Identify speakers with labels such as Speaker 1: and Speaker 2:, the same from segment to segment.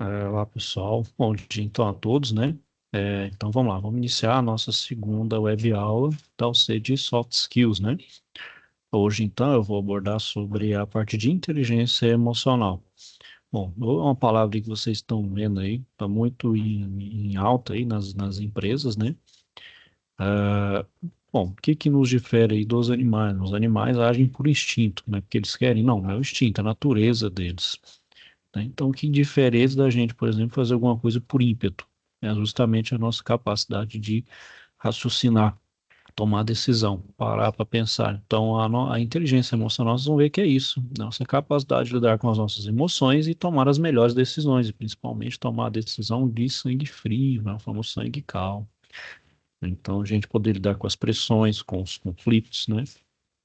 Speaker 1: Olá, pessoal. Bom dia, então, a todos, né? Então, vamos lá, vamos iniciar a nossa segunda web aula da UC de Soft Skills, né? Hoje, então, eu vou abordar sobre a parte de inteligência emocional. Bom, é uma palavra que vocês estão vendo aí, está muito em alta aí nas empresas, né? Ah, bom, o que que nos difere aí dos animais? Os animais agem por instinto, né? Porque eles querem, não, é o instinto, a natureza deles, né? Então, o que difere da gente, por exemplo, fazer alguma coisa por ímpeto? É justamente a nossa capacidade de raciocinar, tomar decisão, parar para pensar. Então, a inteligência emocional, vocês vão ver que é isso, nossa capacidade de lidar com as nossas emoções e tomar as melhores decisões, e principalmente tomar a decisão de sangue frio, né? O famoso sangue calmo. Então, a gente poder lidar com as pressões, com os conflitos, né?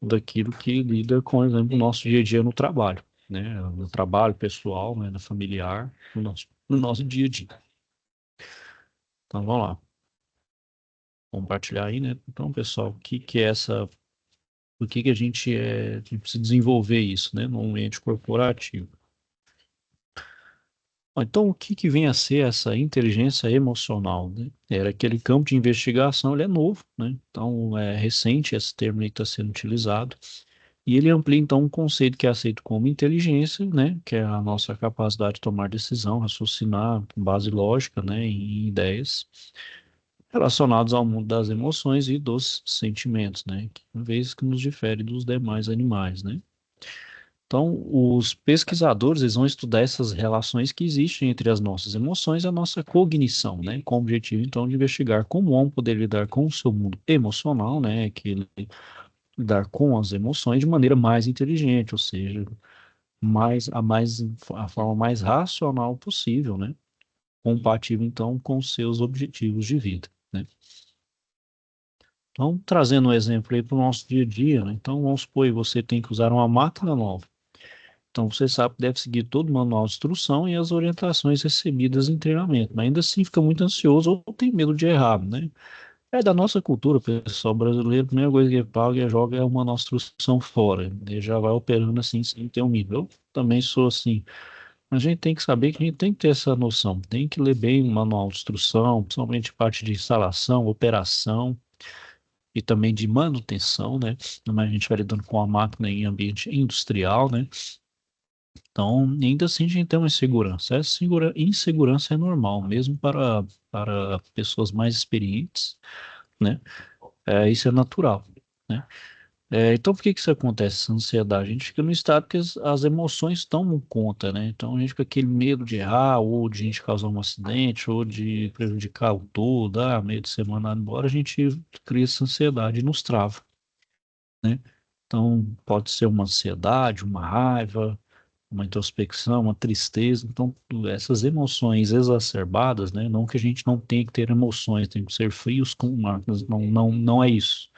Speaker 1: Daquilo que lida com, por exemplo, o nosso dia a dia no trabalho, né? No trabalho pessoal, né? No familiar, no nosso dia a dia. Então, vamos lá, compartilhar aí, né? Então, pessoal, o que que é essa, o que que a gente precisa desenvolver isso, né? No ambiente corporativo. Bom, então, o que que vem a ser essa inteligência emocional, né? Era aquele campo de investigação, ele é novo, né? Então, é recente esse termo aí que está sendo utilizado. E ele amplia, então, um conceito que é aceito como inteligência, né, que é a nossa capacidade de tomar decisão, raciocinar com base lógica, né, em ideias relacionadas ao mundo das emoções e dos sentimentos, né, que uma vez que nos difere dos demais animais, né. Então, os pesquisadores, eles vão estudar essas relações que existem entre as nossas emoções e a nossa cognição, né, com o objetivo, então, de investigar como o homem poder lidar com o seu mundo emocional, né, que ele lidar com as emoções de maneira mais inteligente, ou seja, a forma mais racional possível, né? Compatível então com os seus objetivos de vida, né? Então, trazendo um exemplo aí para o nosso dia a dia, né? Então, vamos supor que você tem que usar uma máquina nova. Então, você sabe que deve seguir todo o manual de instrução e as orientações recebidas em treinamento, mas ainda assim fica muito ansioso ou tem medo de errar, né? É da nossa cultura, pessoal brasileiro, a primeira coisa que paga e joga é uma nossa instrução fora. Ele já vai operando assim, sem ter um nível. Eu também sou assim. A gente tem que saber que a gente tem que ter essa noção. Tem que ler bem o manual de instrução, principalmente parte de instalação, operação e também de manutenção, né? Mas a gente vai lidando com a máquina em ambiente industrial, né? Então, ainda assim, a gente tem uma insegurança. Essa insegurança é normal, mesmo para pessoas mais experientes, né? Isso é natural, né? Então, por que que isso acontece, essa ansiedade? A gente fica no estado que as emoções tomam conta, né? Então, a gente fica com aquele medo de errar, ou de a gente causar um acidente, ou de prejudicar o todo, medo de ser mandado embora, a gente cria essa ansiedade e nos trava, né? Então, pode ser uma ansiedade, uma raiva, uma introspecção, uma tristeza. Então, essas emoções exacerbadas, né? Não que a gente não tenha que ter emoções, tem que ser frios com máquinas, não é isso.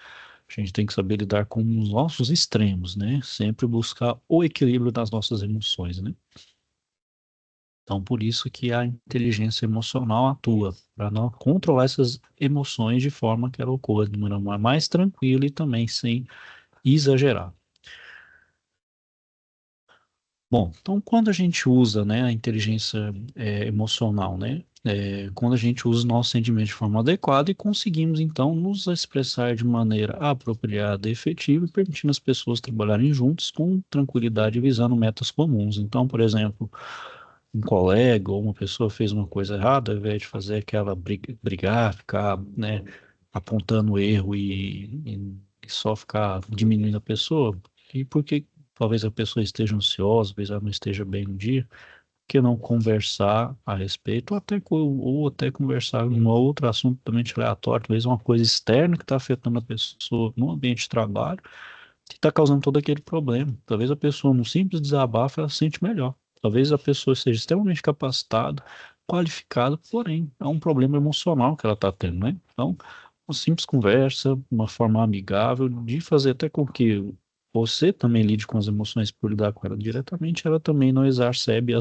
Speaker 1: A gente tem que saber lidar com os nossos extremos, né? Sempre buscar o equilíbrio das nossas emoções, né? Então, por isso que a inteligência emocional atua, para não controlar essas emoções de forma que ela ocorra de maneira mais tranquila e também sem exagerar. Bom, então quando a gente usa, né, a inteligência emocional, né, quando a gente usa o nosso sentimento de forma adequada e conseguimos então nos expressar de maneira apropriada e efetiva, e permitindo as pessoas trabalharem juntos com tranquilidade, visando metas comuns. Então, por exemplo, um colega ou uma pessoa fez uma coisa errada, ao invés de fazer aquela brigar, ficar, né, apontando o erro e só ficar diminuindo a pessoa, e porque talvez a pessoa esteja ansiosa, talvez ela não esteja bem no dia, que não conversar a respeito, ou até conversar em um outro assunto totalmente aleatório, talvez uma coisa externa que está afetando a pessoa no ambiente de trabalho, que está causando todo aquele problema. Talvez a pessoa, num simples desabafo, ela se sente melhor. Talvez a pessoa seja extremamente capacitada, qualificada, porém, é um problema emocional que ela está tendo, né? Então, uma simples conversa, uma forma amigável de fazer até com que você também lide com as emoções por lidar com ela diretamente, ela também não exacerbe eh,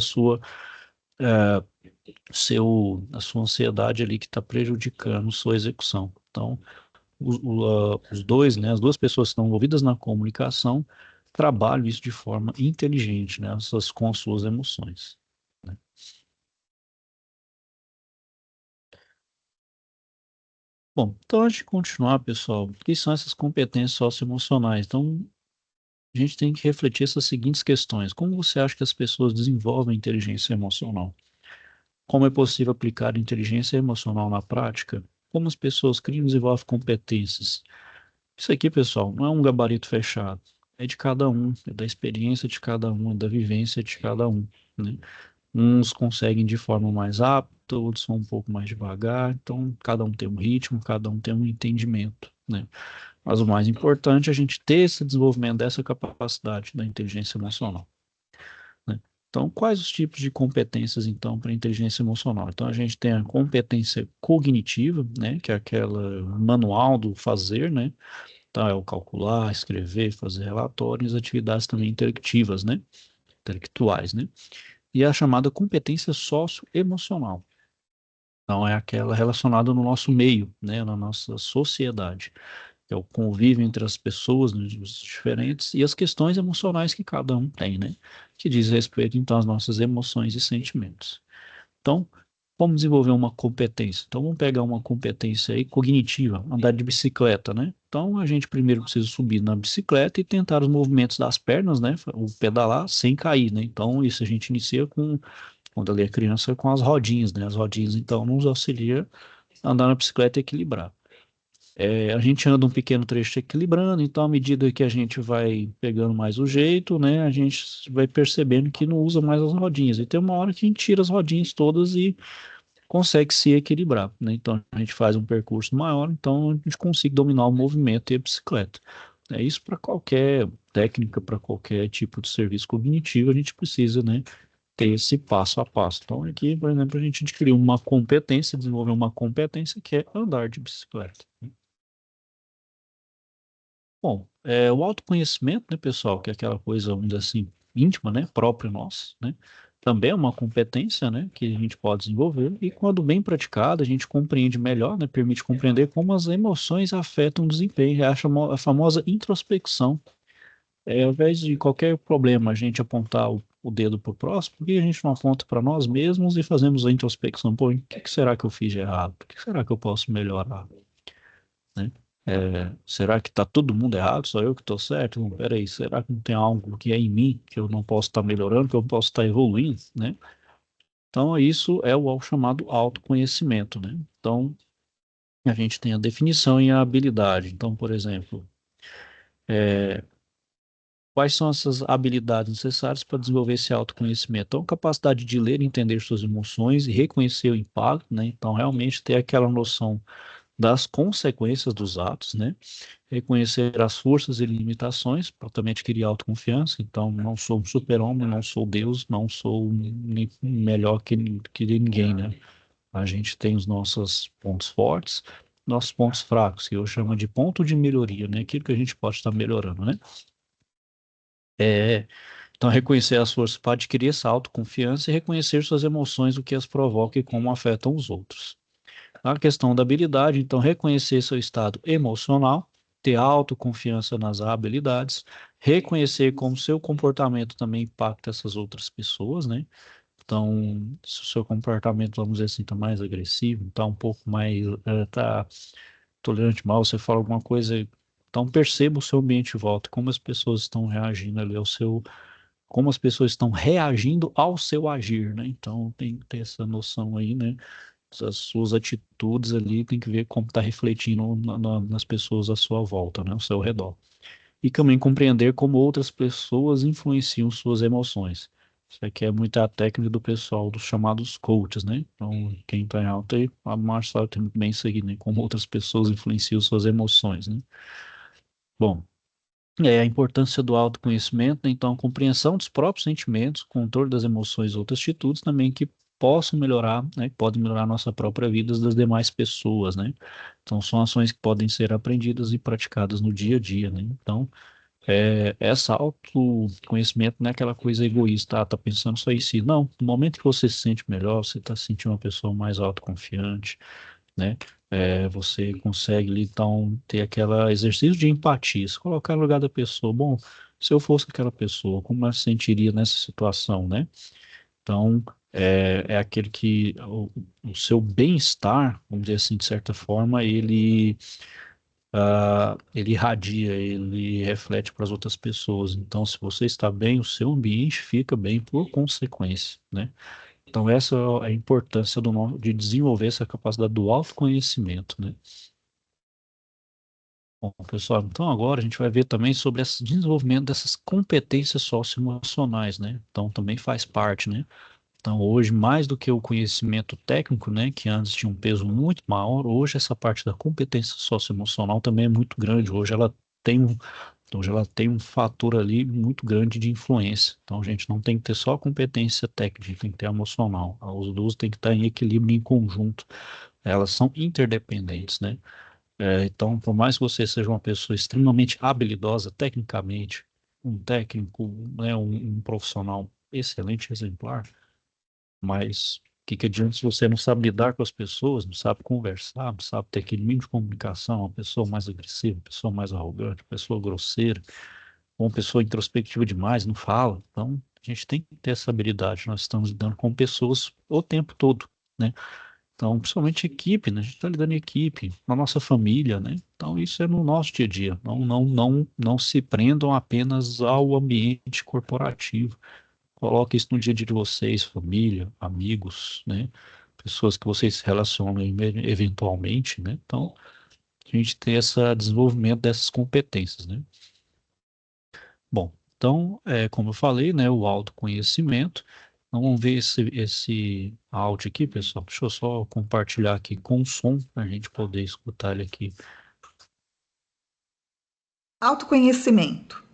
Speaker 1: a sua ansiedade ali que está prejudicando sua execução. Então, os dois, né, as duas pessoas que estão envolvidas na comunicação trabalham isso de forma inteligente, né, com as suas emoções, né? Bom, então antes de continuar, pessoal, o que são essas competências socioemocionais? Então, a gente tem que refletir essas seguintes questões. Como você acha que as pessoas desenvolvem inteligência emocional? Como é possível aplicar inteligência emocional na prática? Como as pessoas criam e desenvolvem competências? Isso aqui, pessoal, não é um gabarito fechado. É de cada um, é da experiência de cada um, é da vivência de cada um, né? Uns conseguem de forma mais rápida, outros são um pouco mais devagar. Então, cada um tem um ritmo, cada um tem um entendimento, né? Mas o mais importante é a gente ter esse desenvolvimento dessa capacidade da inteligência emocional, né? Então, quais os tipos de competências, então, para inteligência emocional? Então, a gente tem a competência cognitiva, né, que é aquela manual do fazer, né? Então, é o calcular, escrever, fazer relatórios, atividades também intelectivas, né? Intelectuais, né? E a chamada competência socioemocional. Então, é aquela relacionada no nosso meio, né, na nossa sociedade, que é o convívio entre as pessoas, né, os diferentes, e as questões emocionais que cada um tem, né, que diz respeito, então, às nossas emoções e sentimentos. Então, como desenvolver uma competência? Então, vamos pegar uma competência aí cognitiva, andar de bicicleta, né? Então, a gente primeiro precisa subir na bicicleta e tentar os movimentos das pernas, né? O pedalar sem cair, né? Então, isso a gente inicia com, quando ali é criança, com as rodinhas, né? As rodinhas, então, nos auxilia a andar na bicicleta e equilibrar. A gente anda um pequeno trecho equilibrando, então, à medida que a gente vai pegando mais o jeito, né? A gente vai percebendo que não usa mais as rodinhas. E tem uma hora que a gente tira as rodinhas todas e consegue se equilibrar, né? Então a gente faz um percurso maior, então a gente consegue dominar o movimento e a bicicleta. É isso para qualquer técnica, para qualquer tipo de serviço cognitivo, a gente precisa, né, ter esse passo a passo. Então aqui, por exemplo, a gente adquiriu uma competência, desenvolveu uma competência que é andar de bicicleta. Bom, o autoconhecimento, né, pessoal, que é aquela coisa, vamos dizer assim, íntima, né, própria nossa, né, também é uma competência, né, que a gente pode desenvolver e quando bem praticada, a gente compreende melhor, né, permite compreender como as emoções afetam o desempenho, é a famosa introspecção. Ao invés de qualquer problema a gente apontar o dedo para o próximo, por que a gente não aponta para nós mesmos e fazemos a introspecção? Pô, o que será que eu fiz de errado? O que será que eu posso melhorar, né? Será que está todo mundo errado? Só eu que estou certo? Não, peraí, será que não tem algo que é em mim que eu não posso estar melhorando, que eu posso estar evoluindo, né? Então, isso é o chamado autoconhecimento, né? Então, a gente tem a definição e a habilidade. Então, por exemplo, quais são essas habilidades necessárias para desenvolver esse autoconhecimento? Então, capacidade de ler e entender suas emoções e reconhecer o impacto, né? Então, realmente ter aquela noção das consequências dos atos, né? Reconhecer as forças e limitações para também adquirir autoconfiança. Então, não sou um super-homem, não sou Deus, não sou melhor que ninguém, né? A gente tem os nossos pontos fortes, nossos pontos fracos, que eu chamo de ponto de melhoria, né? Aquilo que a gente pode estar melhorando, né? É, então, reconhecer as forças para adquirir essa autoconfiança e reconhecer suas emoções, o que as provoca e como afetam os outros. A questão da habilidade, então, reconhecer seu estado emocional, ter autoconfiança nas habilidades, reconhecer como seu comportamento também impacta essas outras pessoas, né? Então, se o seu comportamento, vamos dizer assim, está mais agressivo, está um pouco mais, está tolerante mal, você fala alguma coisa, então perceba o seu ambiente em volta, como as pessoas estão reagindo ali ao seu, como as pessoas estão reagindo ao seu agir, né? Então, tem que ter essa noção aí, né? As suas atitudes ali tem que ver como está refletindo nas pessoas à sua volta, né, ao seu redor. E também compreender como outras pessoas influenciam suas emoções. Isso aqui é muita técnica do pessoal, dos chamados coaches, né? Então, quem está em alta aí, a Marcela tem muito bem isso aqui, né? Como outras pessoas influenciam suas emoções, né? Bom, a importância do autoconhecimento, né? Então, a compreensão dos próprios sentimentos, controle das emoções e outras atitudes também que possam melhorar, né? Podem melhorar a nossa própria vida e das demais pessoas, né? Então, são ações que podem ser aprendidas e praticadas no dia a dia, né? Então, essa autoconhecimento não é aquela coisa egoísta, tá pensando só em si. Não, no momento que você se sente melhor, você está se sentindo uma pessoa mais autoconfiante, né? Você consegue ali, então ter aquele exercício de empatia, se colocar no lugar da pessoa. Bom, se eu fosse aquela pessoa, como eu se sentiria nessa situação, né? Então, é aquele que o seu bem-estar, vamos dizer assim, de certa forma, ele irradia, ele reflete para as outras pessoas. Então, se você está bem, o seu ambiente fica bem por consequência, né? Então, essa é a importância de desenvolver essa capacidade do autoconhecimento, né? Bom, pessoal, então agora a gente vai ver também sobre esse desenvolvimento dessas competências socioemocionais, né? Então, também faz parte, né? Então, hoje, mais do que o conhecimento técnico, né, que antes tinha um peso muito maior, hoje essa parte da competência socioemocional também é muito grande. Tem um, hoje ela tem um fator ali muito grande de influência. Então, a gente não tem que ter só competência técnica, tem que ter emocional. Os duas têm que estar em equilíbrio, em conjunto. Elas são interdependentes, né? Então, por mais que você seja uma pessoa extremamente habilidosa tecnicamente, um técnico, né, um profissional excelente, exemplar, mas que adianta se você não sabe lidar com as pessoas, não sabe conversar, não sabe ter aquele mínimo de comunicação, uma pessoa mais agressiva, uma pessoa mais arrogante, uma pessoa grosseira, ou uma pessoa introspectiva demais, não fala. Então, a gente tem que ter essa habilidade. Nós estamos lidando com pessoas o tempo todo, né? Então, principalmente equipe, né? A gente está lidando em equipe, na nossa família, né? Então, isso é no nosso dia a dia. Não se prendam apenas ao ambiente corporativo. Coloque isso no dia a dia de vocês, família, amigos, né? Pessoas que vocês se relacionam eventualmente, né? Então, a gente tem esse desenvolvimento dessas competências, né? Bom, então, como eu falei, né? O autoconhecimento. Então, vamos ver esse áudio aqui, pessoal. Deixa eu só compartilhar aqui com o som para a gente poder escutar ele aqui.
Speaker 2: Autoconhecimento.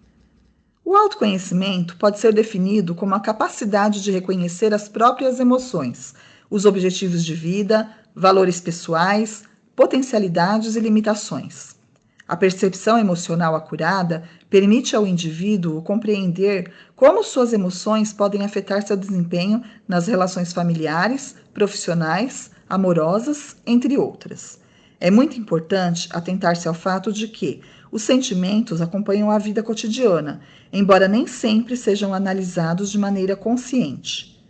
Speaker 2: O autoconhecimento pode ser definido como a capacidade de reconhecer as próprias emoções, os objetivos de vida, valores pessoais, potencialidades e limitações. A percepção emocional acurada permite ao indivíduo compreender como suas emoções podem afetar seu desempenho nas relações familiares, profissionais, amorosas, entre outras. É muito importante atentar-se ao fato de que os sentimentos acompanham a vida cotidiana, embora nem sempre sejam analisados de maneira consciente.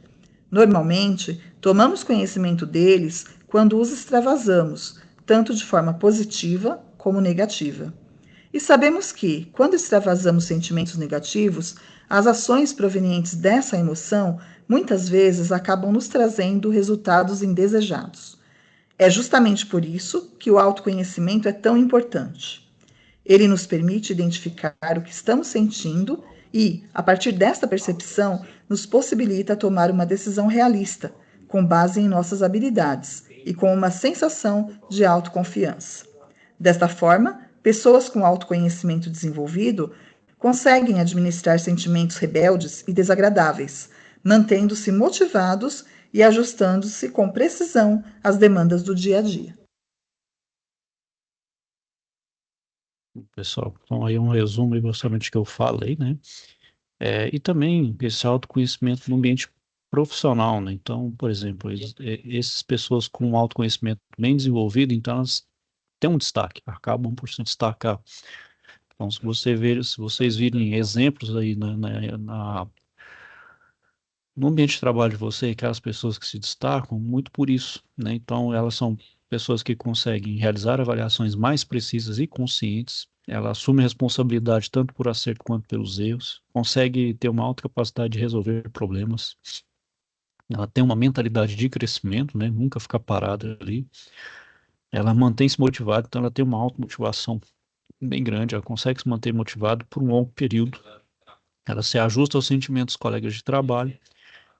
Speaker 2: Normalmente, tomamos conhecimento deles quando os extravasamos, tanto de forma positiva como negativa. E sabemos que, quando extravasamos sentimentos negativos, as ações provenientes dessa emoção muitas vezes acabam nos trazendo resultados indesejados. É justamente por isso que o autoconhecimento é tão importante. Ele nos permite identificar o que estamos sentindo e, a partir desta percepção, nos possibilita tomar uma decisão realista, com base em nossas habilidades e com uma sensação de autoconfiança. Desta forma, pessoas com autoconhecimento desenvolvido conseguem administrar sentimentos rebeldes e desagradáveis, mantendo-se motivados e ajustando-se com precisão às demandas do dia a dia.
Speaker 1: Pessoal, então aí um resumo aí, basicamente que eu falei, né? E também esse autoconhecimento no ambiente profissional, né? Então, por exemplo, essas pessoas com autoconhecimento bem desenvolvido, então elas têm um destaque, acabam por se destacar. Então, se vocês virem exemplos aí no ambiente de trabalho de você, aquelas pessoas que se destacam muito por isso, né? Então, elas são pessoas que conseguem realizar avaliações mais precisas e conscientes. Ela assume responsabilidade tanto por acerto quanto pelos erros, consegue ter uma alta capacidade de resolver problemas. Ela tem uma mentalidade de crescimento, né? Nunca fica parada ali. Ela mantém-se motivada, então ela tem uma automotivação bem grande, ela consegue se manter motivada por um longo período. Ela se ajusta aos sentimentos dos colegas de trabalho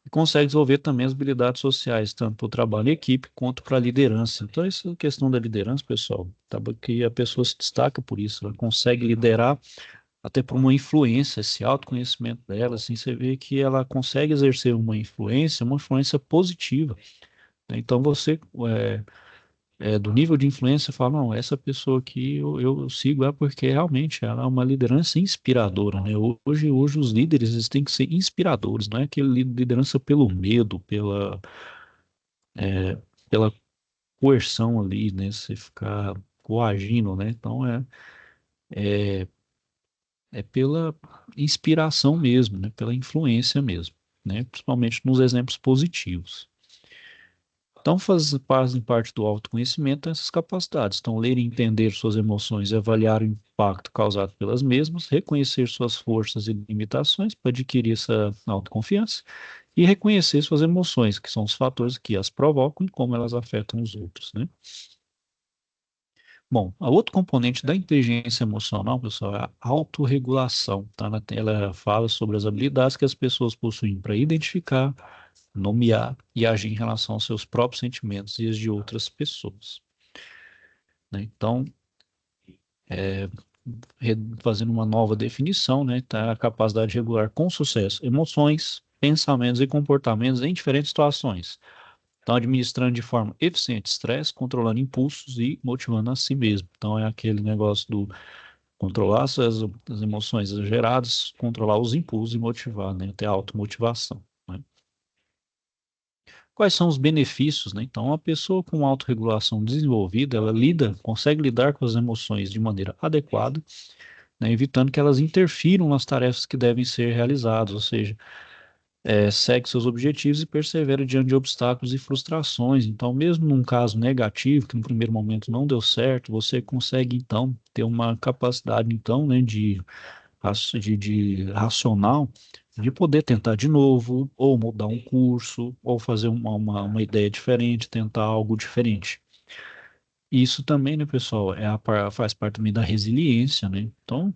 Speaker 1: e consegue desenvolver também as habilidades sociais, tanto para o trabalho em equipe quanto para a liderança. Então, essa questão da liderança, pessoal, tá, que a pessoa se destaca por isso, ela consegue liderar até por uma influência, esse autoconhecimento dela, assim, você vê que ela consegue exercer uma influência positiva, né? Então, você, do nível de influência, fala, não, essa pessoa aqui eu sigo é porque realmente ela é uma liderança inspiradora, né? Hoje os líderes eles têm que ser inspiradores, não é aquele liderança pelo medo, é, pela coerção ali, né? Você ficar coagindo, né? Então é pela inspiração mesmo, né? Pela influência mesmo. né? Principalmente nos exemplos positivos. Então, fazem parte do autoconhecimento essas capacidades. Então, ler e entender suas emoções e avaliar o impacto causado pelas mesmas, reconhecer suas forças e limitações para adquirir essa autoconfiança e reconhecer suas emoções, que são os fatores que as provocam e como elas afetam os outros, né? Bom, a outro componente da inteligência emocional, pessoal, é a autorregulação, tá? Ela fala sobre as habilidades que as pessoas possuem para identificar, nomear e agir em relação aos seus próprios sentimentos e os de outras pessoas, né? Então, fazendo uma nova definição, né, tá a capacidade de regular com sucesso emoções, pensamentos e comportamentos em diferentes situações. Então, administrando de forma eficiente estresse, controlando impulsos e motivando a si mesmo. Então, é aquele negócio do controlar as emoções exageradas, controlar os impulsos e motivar, né? Ter automotivação, né? Quais são os benefícios, né? Então, uma pessoa com autorregulação desenvolvida, ela consegue lidar com as emoções de maneira adequada, né? Evitando que elas interfiram nas tarefas que devem ser realizadas, ou seja, segue seus objetivos e persevera diante de obstáculos e frustrações. Então, mesmo num caso negativo, que no primeiro momento não deu certo, você consegue, então, ter uma capacidade, então, né, de racional, de poder tentar de novo, ou mudar um curso, ou fazer uma ideia diferente, tentar algo diferente. Isso também, né, pessoal, faz parte também da resiliência, né? Então,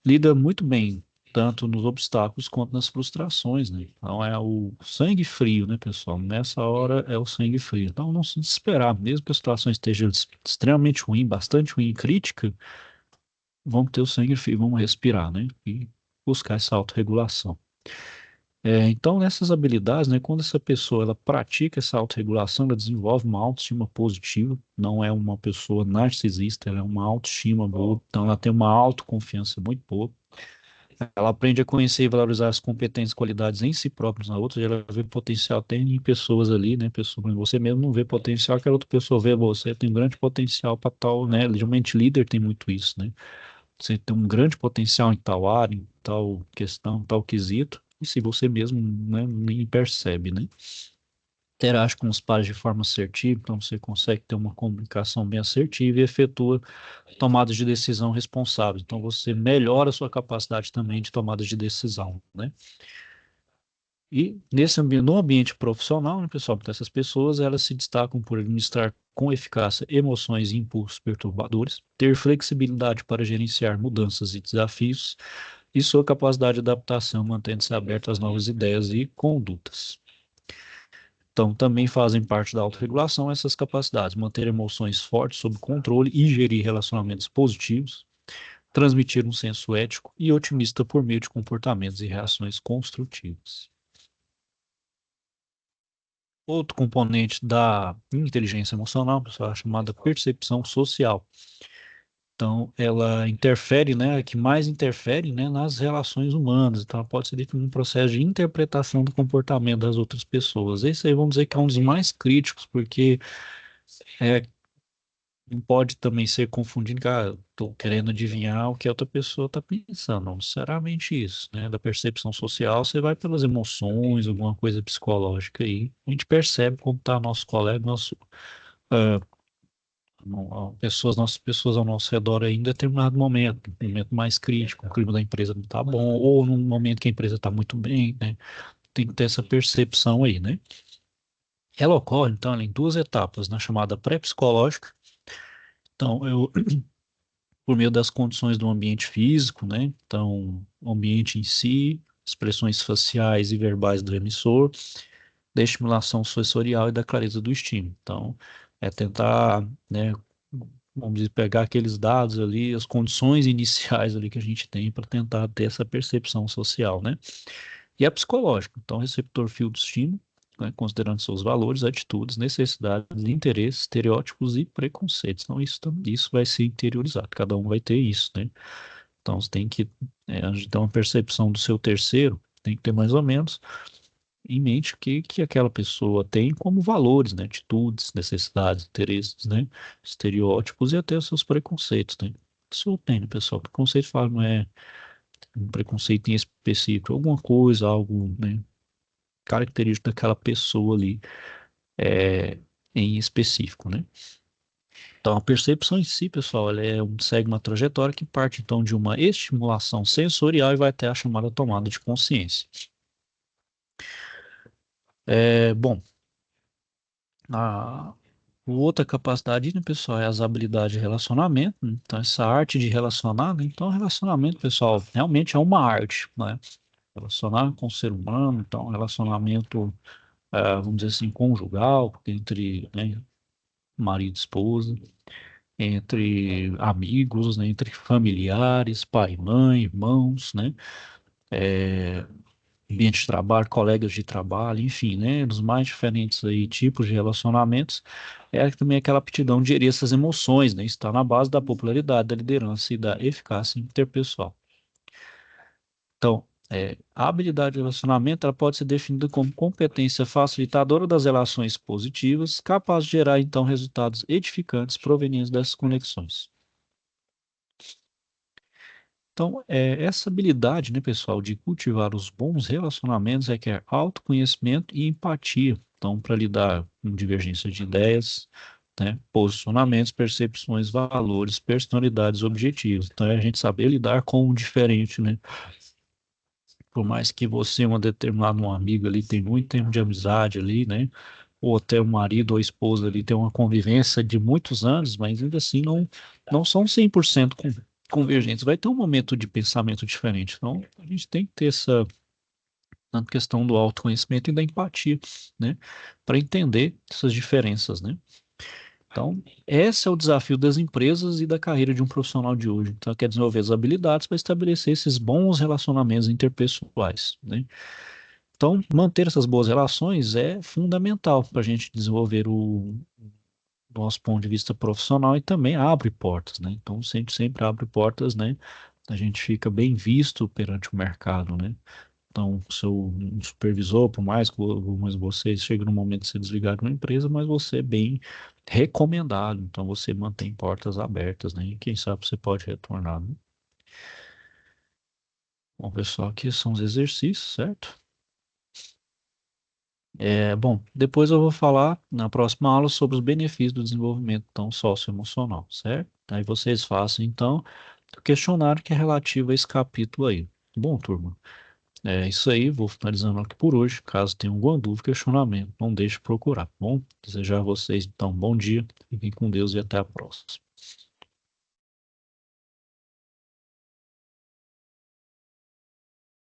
Speaker 1: lida muito bem, tanto nos obstáculos quanto nas frustrações, né? Então, é o sangue frio, né, pessoal? Nessa hora é o sangue frio. Então, não se desesperar, mesmo que a situação esteja extremamente ruim, bastante ruim e crítica, vamos ter o sangue frio, vamos respirar, né? E buscar essa autorregulação. Então, nessas habilidades, né, quando essa pessoa ela pratica essa autorregulação, ela desenvolve uma autoestima positiva, não é uma pessoa narcisista, ela é uma autoestima boa, então ela tem uma autoconfiança muito boa. Ela aprende a conhecer e valorizar as competências e qualidades em si própria, na outra, ela vê potencial até em pessoas ali, né, pessoa, você mesmo não vê potencial, aquela outra pessoa vê você, tem um grande potencial para tal, né, geralmente líder tem muito isso, né, você tem um grande potencial em tal área, em tal questão, tal quesito, e se você mesmo, né, nem percebe, né. Interage com os pares de forma assertiva, então você consegue ter uma comunicação bem assertiva e efetua tomadas de decisão responsáveis. Então você melhora a sua capacidade também de tomada de decisão, né? E no ambiente profissional, né, pessoal, então essas pessoas elas se destacam por administrar com eficácia emoções e impulsos perturbadores, ter flexibilidade para gerenciar mudanças e desafios e sua capacidade de adaptação, mantendo-se aberta às novas ideias e condutas. Então, também fazem parte da autorregulação essas capacidades, manter emoções fortes sob controle e gerir relacionamentos positivos, transmitir um senso ético e otimista por meio de comportamentos e reações construtivas. Outro componente da inteligência emocional, pessoal, é chamada percepção social. Então, ela interfere, né, a que mais interfere, né, nas relações humanas. Então, ela pode ser definida um processo de interpretação do comportamento das outras pessoas. Esse aí vamos dizer que é um dos mais críticos, porque é, não pode também ser confundido, cara, estou querendo adivinhar o que a outra pessoa está pensando. Não necessariamente isso, né? Da percepção social, você vai pelas emoções, alguma coisa psicológica aí. A gente percebe como está nosso colega, ah, nossas pessoas ao nosso redor aí em determinado momento, um momento mais crítico, o clima da empresa não está bom, ou num momento que a empresa está muito bem, né? Tem que ter essa percepção aí, né? Ela ocorre, então, em duas etapas, na chamada pré-psicológica. Então, por meio das condições do ambiente físico, né? Então, o ambiente em si, expressões faciais e verbais do emissor, da estimulação sensorial e da clareza do estímulo. Então, é tentar, né, vamos dizer, pegar aqueles dados ali, as condições iniciais ali que a gente tem para tentar ter essa percepção social, né? E a psicológica. Então, receptor fio do estímulo, né, considerando seus valores, atitudes, necessidades, interesses, estereótipos e preconceitos. Então, isso vai ser interiorizado, cada um vai ter isso, né? Então, você tem que a gente tem uma percepção do seu terceiro, tem que ter mais ou menos em mente o que aquela pessoa tem como valores, né? Atitudes, necessidades, interesses, né? Estereótipos e até os seus preconceitos, né? Isso tem, né, pessoal? Preconceito fala, não é um preconceito em específico, alguma coisa, algo, né? característico daquela pessoa ali em específico, né? Então, a percepção em si, pessoal, segue uma trajetória que parte, então, de uma estimulação sensorial e vai até a chamada tomada de consciência. Bom, a outra capacidade, né, pessoal, é as habilidades de relacionamento, né? Então, essa arte de relacionar, né? Então, relacionamento, pessoal, realmente é uma arte, né? Relacionar com o ser humano, então, relacionamento, vamos dizer assim, conjugal, entre, né, marido e esposa, entre amigos, né, entre familiares, pai, mãe, irmãos, né, ambiente de trabalho, colegas de trabalho, enfim, né, dos mais diferentes aí tipos de relacionamentos, também aquela aptidão de gerir essas emoções, né, está na base da popularidade, da liderança e da eficácia interpessoal. Então, a habilidade de relacionamento ela pode ser definida como competência facilitadora das relações positivas, capaz de gerar, então, resultados edificantes provenientes dessas conexões. Então, essa habilidade, né, pessoal, de cultivar os bons relacionamentos requer autoconhecimento e empatia. Então, para lidar com divergência de ideias, né, posicionamentos, percepções, valores, personalidades, objetivos. Então, é a gente saber lidar com o diferente, né? Por mais que você, um determinado amigo ali, tem muito tempo de amizade ali, né? Ou até o marido ou a esposa ali tem uma convivência de muitos anos, mas ainda assim não são 100% convergentes. Vai ter um momento de pensamento diferente. Então, a gente tem que ter essa tanto questão do autoconhecimento e da empatia, né? Para entender essas diferenças, né? Então, esse é o desafio das empresas e da carreira de um profissional de hoje. Então, quer desenvolver as habilidades para estabelecer esses bons relacionamentos interpessoais, né? Então, manter essas boas relações é fundamental para a gente desenvolver o nosso ponto de vista profissional e também abre portas, né? Então, sempre abre portas, né? A gente fica bem visto perante o mercado, né? Então, seu um supervisor, por mais que algumas vocês cheguem no momento de ser desligado de uma empresa, mas você é bem recomendado. Então, você mantém portas abertas, né? E quem sabe você pode retornar, né? Bom, pessoal, aqui são os exercícios, certo? Bom, depois eu vou falar na próxima aula sobre os benefícios do desenvolvimento então, socioemocional, certo? Aí vocês façam, então, o questionário que é relativo a esse capítulo aí. Bom, turma, é isso aí, vou finalizando aqui por hoje. Caso tenha alguma dúvida, questionamento, não deixe de procurar, tá bom? Desejar a vocês, então, bom dia, fiquem com Deus e até a próxima.